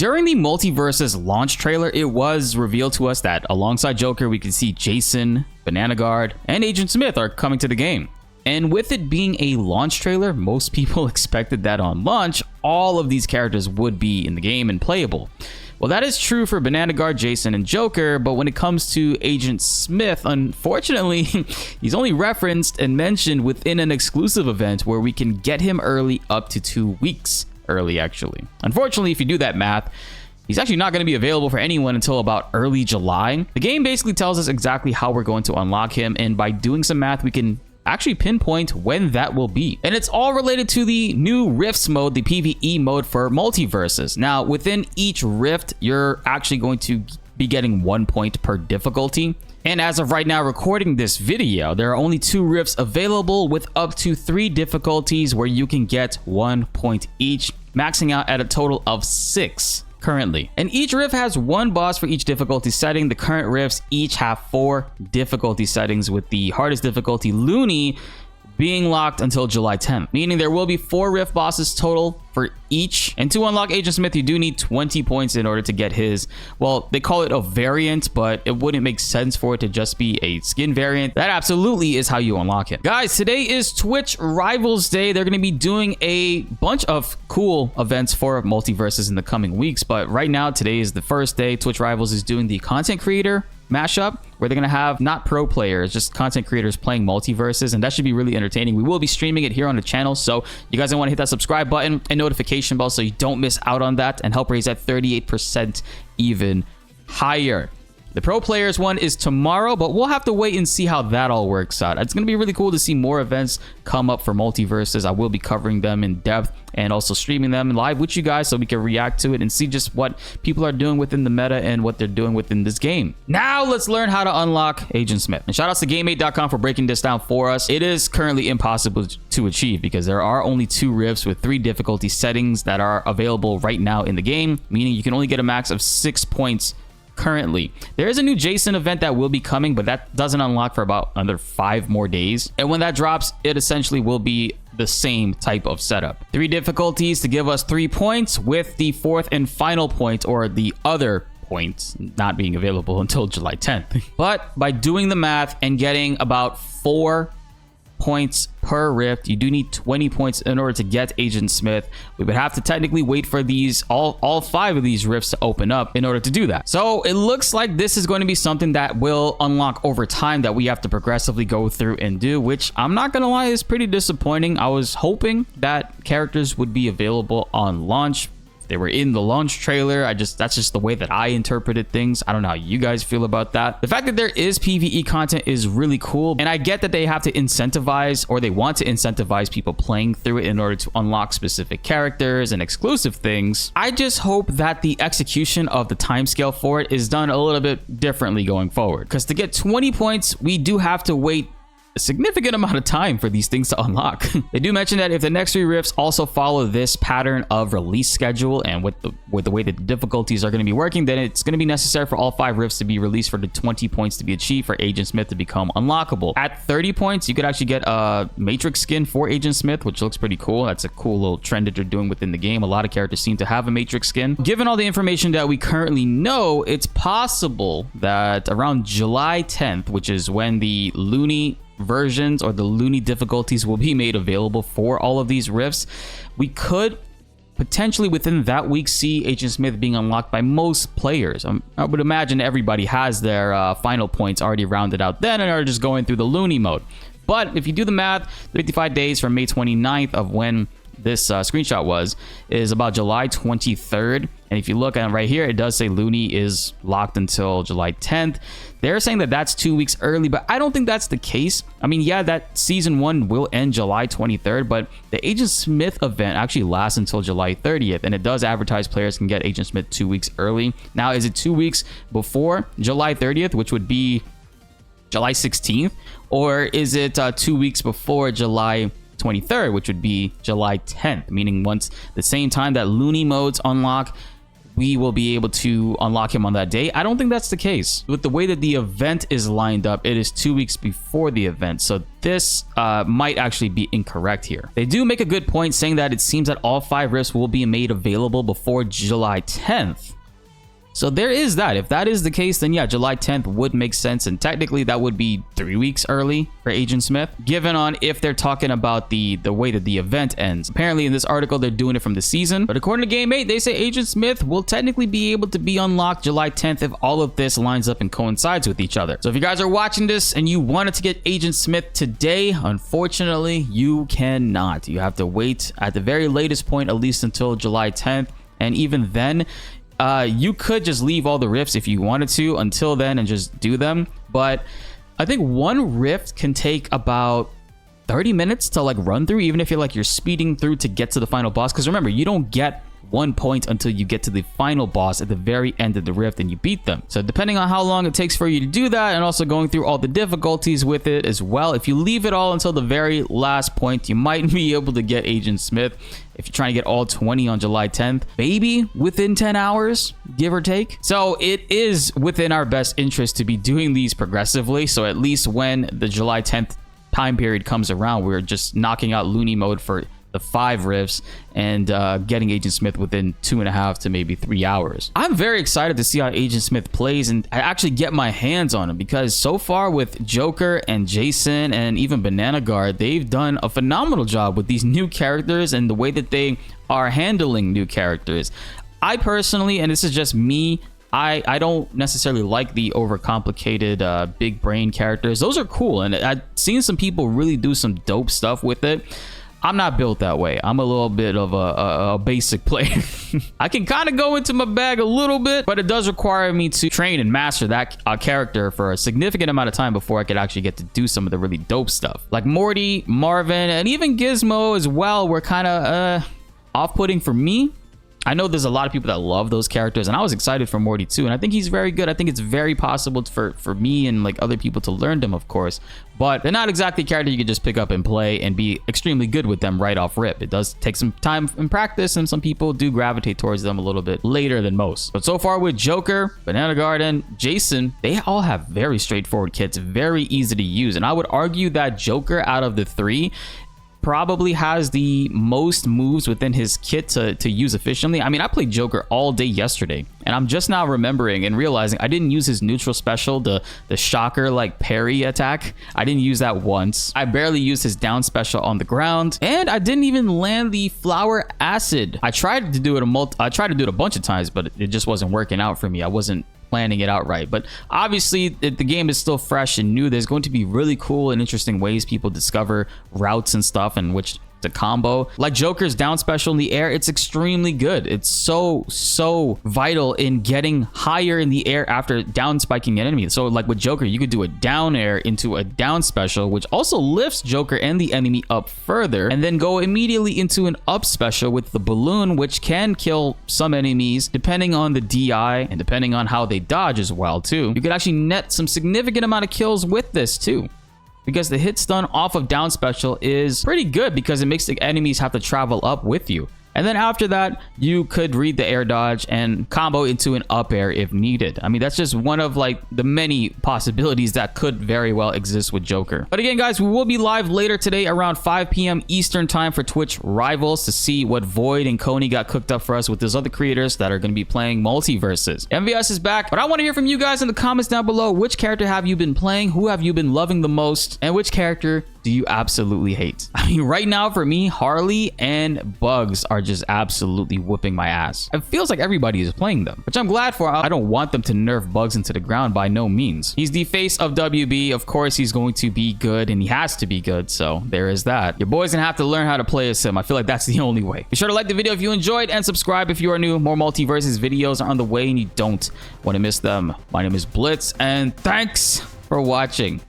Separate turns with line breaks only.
during the MultiVersus launch trailer, it was revealed to us that alongside Joker, we could see Jason, Banana Guard, and Agent Smith are coming to the game. And with it being a launch trailer, most people expected that on launch, all of these characters would be in the game and playable. Well, that is true for Banana Guard, Jason, and Joker, but when it comes to Agent Smith, unfortunately, he's only referenced and mentioned within an exclusive event where we can get him early up to 2 weeks early, actually. Unfortunately, if you do that math, he's actually not going to be available for anyone until about early July. The game basically tells us exactly how we're going to unlock him, and by doing some math, we can actually pinpoint when that will be. And it's all related to the new Rifts mode, the PvE mode for MultiVersus. Now, within each Rift, you're actually going to be getting 1 point per difficulty. And as of right now, recording this video, there are only 2 Rifts available with up to 3 difficulties where you can get 1 point each, maxing out at a total of 6. Currently. And each rift has 1 boss for each difficulty setting. The current rifts each have 4 difficulty settings, with the hardest difficulty, Looney, being locked until July 10th, meaning there will be 4 rift bosses total for each. And to unlock Agent Smith, you do need 20 points in order to get his, well, they call it a variant, but it wouldn't make sense for it to just be a skin variant. That absolutely is how you unlock it. Guys, today is Twitch Rivals Day. They're going to be doing a bunch of cool events for MultiVersus in the coming weeks, but right now, today is the first day. Twitch Rivals is doing the content creator mashup, where they're going to have not pro players, just content creators playing MultiVersus, and that should be really entertaining. We will be streaming it here on the channel, so you guys want to hit that subscribe button and notification bell so you don't miss out on that and help raise that 38% even higher. The pro players one is tomorrow, but we'll have to wait and see how that all works out. It's going to be really cool to see more events come up for MultiVersus. I will be covering them in depth and also streaming them live with you guys so we can react to it and see just what people are doing within the meta and what they're doing within this game. Now let's learn how to unlock Agent Smith. And shout outs to GameMate.com for breaking this down for us. It is currently impossible to achieve because there are only 2 rifts with 3 difficulty settings that are available right now in the game, meaning you can only get a max of 6 points currently. There is a new Jason event that will be coming, but that doesn't unlock for about another 5 more days. And when that drops, it essentially will be the same type of setup. 3 difficulties to give us 3 points, with the 4th and final point, or the other point, not being available until July 10th. But by doing the math and getting about 4 points per rift, you do need 20 points in order to get Agent Smith. We would have to technically wait for these all 5 of these rifts to open up in order to do that. So it looks like this is going to be something that will unlock over time, that we have to progressively go through and do, which I'm not gonna lie is pretty disappointing. I was hoping that characters would be available on launch. They were in the launch trailer. That's just the way that I interpreted things. I don't know how you guys feel about that. The fact that there is PvE content is really cool, and I get that they have to incentivize, or they want to incentivize people playing through it in order to unlock specific characters and exclusive things. I just hope that the execution of the timescale for it is done a little bit differently going forward, because to get 20 points, we do have to wait a significant amount of time for these things to unlock. They do mention that if the next 3 rifts also follow this pattern of release schedule, and with the way that the difficulties are going to be working, then it's going to be necessary for all 5 rifts to be released for the 20 points to be achieved for Agent Smith to become unlockable. At 30 points, you could actually get a Matrix skin for Agent Smith, which looks pretty cool. That's a cool little trend that they're doing within the game. A lot of characters seem to have a Matrix skin. Given all the information that we currently know, it's possible that around July 10th, which is when the Looney versions or the Looney difficulties will be made available for all of these rifts, we could potentially within that week see Agent Smith being unlocked by most players. I would imagine everybody has their final points already rounded out then and are just going through the Looney mode. But if you do the math, 55 days from May 29th of when this screenshot is about July 23rd. And if you look at it right here, it does say Looney is locked until July 10th. They're saying that that's 2 weeks early, but I don't think that's the case. I mean, yeah, that season 1 will end July 23rd, but the Agent Smith event actually lasts until July 30th, and it does advertise players can get Agent Smith 2 weeks early. Now, is it 2 weeks before July 30th, which would be July 16th, or is it 2 weeks before July 23rd, which would be July 10th, meaning once the same time that Looney modes unlock, we will be able to unlock him on that day. I don't think that's the case. With the way that the event is lined up, it is 2 weeks before the event. So this might actually be incorrect here. They do make a good point saying that it seems that all 5 rifts will be made available before July 10th. So there is that. If that is the case, then yeah, July 10th would make sense. And technically that would be 3 weeks early for Agent Smith, given on if they're talking about the way that the event ends. Apparently in this article, they're doing it from the season. But according to Game 8, they say Agent Smith will technically be able to be unlocked July 10th if all of this lines up and coincides with each other. So if you guys are watching this and you wanted to get Agent Smith today, unfortunately, you cannot. You have to wait at the very latest point, at least until July 10th. And even then, you could just leave all the rifts if you wanted to until then and just do them. But I think one rift can take about 30 minutes to like run through, even if you're speeding through to get to the final boss. Because remember, you don't get 1 point until you get to the final boss at the very end of the rift and you beat them. So depending on how long it takes for you to do that, and also going through all the difficulties with it as well, if you leave it all until the very last point, you might be able to get Agent Smith. If you're trying to get all 20 on July 10th, maybe within 10 hours, give or take. So it is within our best interest to be doing these progressively. So at least when the July 10th time period comes around, we're just knocking out Looney mode for the 5 rifts and getting Agent Smith within 2.5 to maybe 3 hours. I'm very excited to see how Agent Smith plays and I actually get my hands on him, because so far with Joker and Jason and even Banana Guard, they've done a phenomenal job with these new characters and the way that they are handling new characters. I personally, and this is just me, I don't necessarily like the overcomplicated big brain characters. Those are cool, and I've seen some people really do some dope stuff with it. I'm not built that way. I'm a little bit of a basic player. I can kind of go into my bag a little bit, but it does require me to train and master that character for a significant amount of time before I could actually get to do some of the really dope stuff. Like Morty, Marvin, and even Gizmo as well were kind of off-putting for me. I know there's a lot of people that love those characters, and I was excited for Morty too, and I think he's very good. I think it's very possible for me and like other people to learn them, of course, but they're not exactly a character you can just pick up and play and be extremely good with them right off rip. It does take some time and practice, and some people do gravitate towards them a little bit later than most. But so far with Joker, Banana Garden, Jason, they all have very straightforward kits, very easy to use, and I would argue that Joker out of the 3 probably has the most moves within his kit to use efficiently. I mean, I played Joker all day yesterday, and I'm just now remembering and realizing I didn't use his neutral special, the shocker like parry attack. I didn't use that once. I barely used his down special on the ground, and I didn't even land the flower acid. I tried to do it a bunch of times, but it just wasn't working out for me. I wasn't planning it out right. But obviously the game is still fresh and new. There's going to be really cool and interesting ways people discover routes and stuff, and which to combo. Like Joker's down special in the air, it's extremely good. It's so vital in getting higher in the air after down spiking an enemy. So like with Joker, you could do a down air into a down special, which also lifts Joker and the enemy up further, and then go immediately into an up special with the balloon, which can kill some enemies depending on the DI and depending on how they dodge as well too. You could actually net some significant amount of kills with this too, because the hit stun off of down special is pretty good because it makes the enemies have to travel up with you. And then after that, you could read the air dodge and combo into an up air if needed. I mean, that's just one of like the many possibilities that could very well exist with Joker. But again, guys, we will be live later today around 5 p.m. Eastern time for Twitch Rivals to see what Void and Coney got cooked up for us with those other creators that are going to be playing MultiVersus. MVS is back, but I want to hear from you guys in the comments down below. Which character have you been playing? Who have you been loving the most? And which character do you absolutely hate? I mean, right now for me, Harley and Bugs are just absolutely whooping my ass. It feels like everybody is playing them, which I'm glad for. I don't want them to nerf Bugs into the ground by no means. He's the face of WB. Of course, he's going to be good, and he has to be good, so there is that. Your boy's gonna have to learn how to play as him. I feel like that's the only way. Be sure to like the video if you enjoyed, and subscribe if you are new. More MultiVersus videos are on the way, and you don't want to miss them. My name is BltzZ, and thanks for watching.